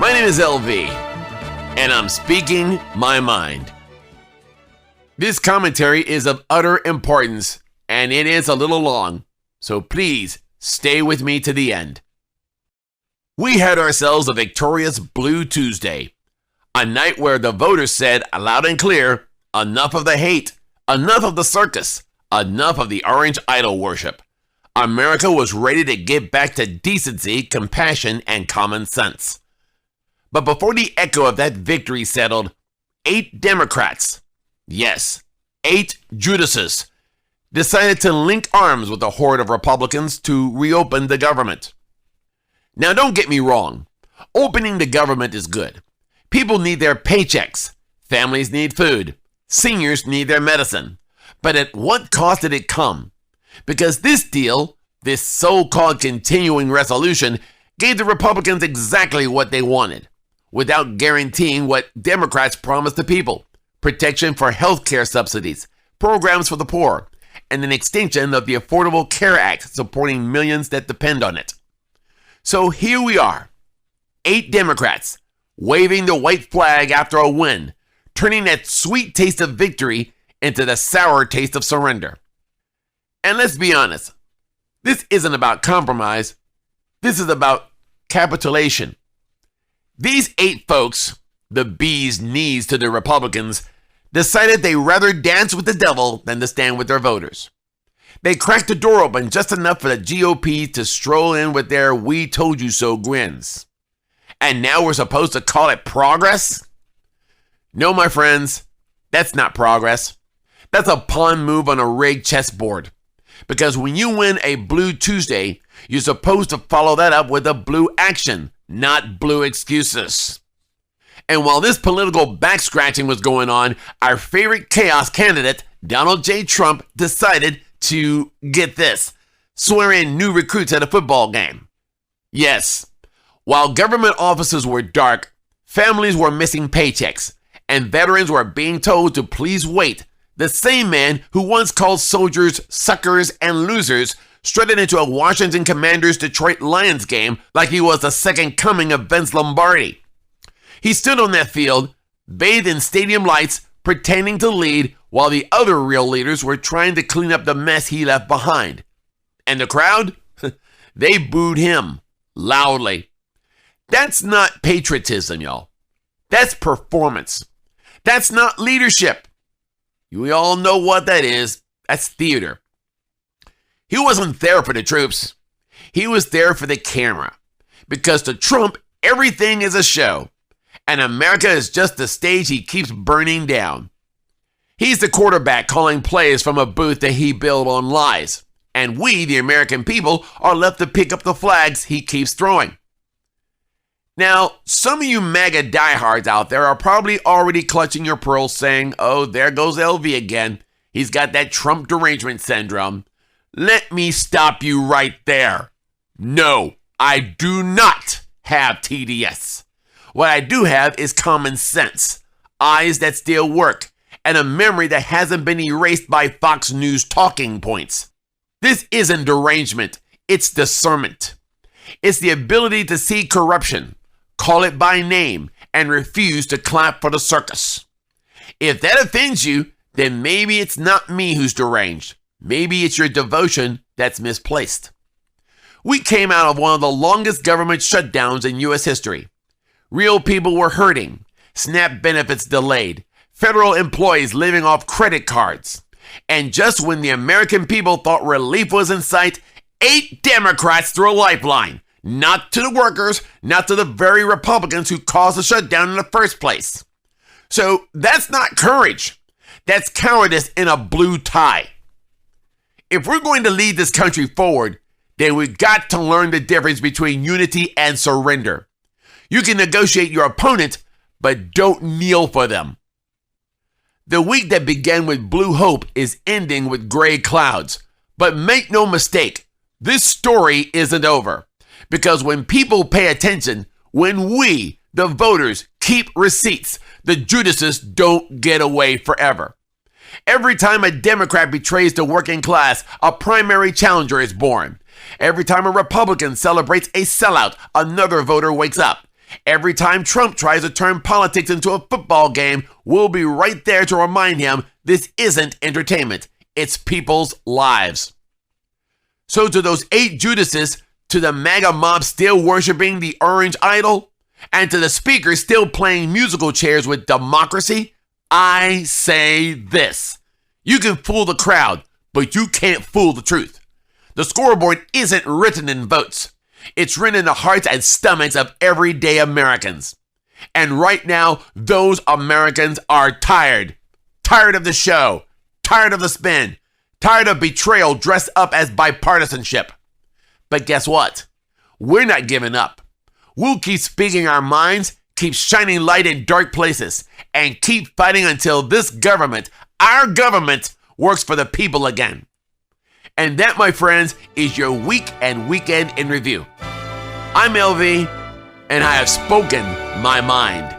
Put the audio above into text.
My name is LV, and I'm speaking my mind. This commentary is of utter importance, and it is a little long, so please stay with me to the end. We had ourselves a victorious Blue Tuesday, a night where the voters said loud and clear, enough of the hate, enough of the circus, enough of the orange idol worship. America was ready to get back to decency, compassion, and common sense. But before the echo of that victory settled, 8 Democrats, yes, 8 Judases, decided to link arms with a horde of Republicans to reopen the government. Now, don't get me wrong. Opening the government is good. People need their paychecks. Families need food. Seniors need their medicine. But at what cost did it come? Because this deal, this so-called continuing resolution, gave the Republicans exactly what they wanted, without guaranteeing what Democrats promised the people: protection for health care subsidies, programs for the poor, and an extension of the Affordable Care Act supporting millions that depend on it. So here we are, 8 Democrats waving the white flag after a win, turning that sweet taste of victory into the sour taste of surrender. And let's be honest, this isn't about compromise. This is about capitulation. These 8 folks, the bee's knees to the Republicans, decided they'd rather dance with the devil than to stand with their voters. They cracked the door open just enough for the GOP to stroll in with their "we told you so" grins. And now we're supposed to call it progress? No, my friends, that's not progress. That's a pawn move on a rigged chessboard. Because when you win a Blue Tuesday, you're supposed to follow that up with a blue action, not blue excuses. And while this political back-scratching was going on, our favorite chaos candidate, Donald J. Trump, decided to, get this, swear in new recruits at a football game. Yes, while government offices were dark, families were missing paychecks, and veterans were being told to please wait, the same man who once called soldiers suckers and losers strutted into a Washington Commanders Detroit Lions game like he was the second coming of Vince Lombardi. He stood on that field, bathed in stadium lights, pretending to lead while the other real leaders were trying to clean up the mess he left behind. And the crowd? They booed him loudly. That's not patriotism, y'all. That's performance. That's not leadership. We all know what that is. That's theater. He wasn't there for the troops. He was there for the camera. Because to Trump, everything is a show. And America is just the stage he keeps burning down. He's the quarterback calling plays from a booth that he built on lies. And we, the American people, are left to pick up the flags he keeps throwing. Now, some of you MAGA diehards out there are probably already clutching your pearls saying, "Oh, there goes LV again. He's got that Trump derangement syndrome." Let me stop you right there. No, I do not have TDS. What I do have is common sense, eyes that still work, and a memory that hasn't been erased by Fox News talking points. This isn't derangement, it's discernment. It's the ability to see corruption, call it by name, and refuse to clap for the circus. If that offends you, then maybe it's not me who's deranged. Maybe it's your devotion that's misplaced. We came out of one of the longest government shutdowns in U.S. history. Real people were hurting, SNAP benefits delayed, federal employees living off credit cards. And just when the American people thought relief was in sight, 8 Democrats threw a lifeline. Not to the workers, not to the very Republicans who caused the shutdown in the first place. So that's not courage. That's cowardice in a blue tie. If we're going to lead this country forward, then we've got to learn the difference between unity and surrender. You can negotiate your opponent, but don't kneel for them. The week that began with blue hope is ending with gray clouds. But make no mistake, this story isn't over. Because when people pay attention, when we, the voters, keep receipts, the Judases don't get away forever. Every time a Democrat betrays the working class, a primary challenger is born. Every time a Republican celebrates a sellout, another voter wakes up. Every time Trump tries to turn politics into a football game, we'll be right there to remind him this isn't entertainment. It's people's lives. So to those 8 Judases, to the MAGA mob still worshiping the orange idol, and to the speaker still playing musical chairs with democracy, I say this. You can fool the crowd, but you can't fool the truth. The scoreboard isn't written in votes. It's written in the hearts and stomachs of everyday Americans. And right now, those Americans are tired. Tired of the show. Tired of the spin. Tired of betrayal dressed up as bipartisanship. But guess what? We're not giving up. We'll keep speaking our minds, keep shining light in dark places, and keep fighting until this government, our government, works for the people again. And that, my friends, is your week and weekend in review. I'm LV, and I have spoken my mind.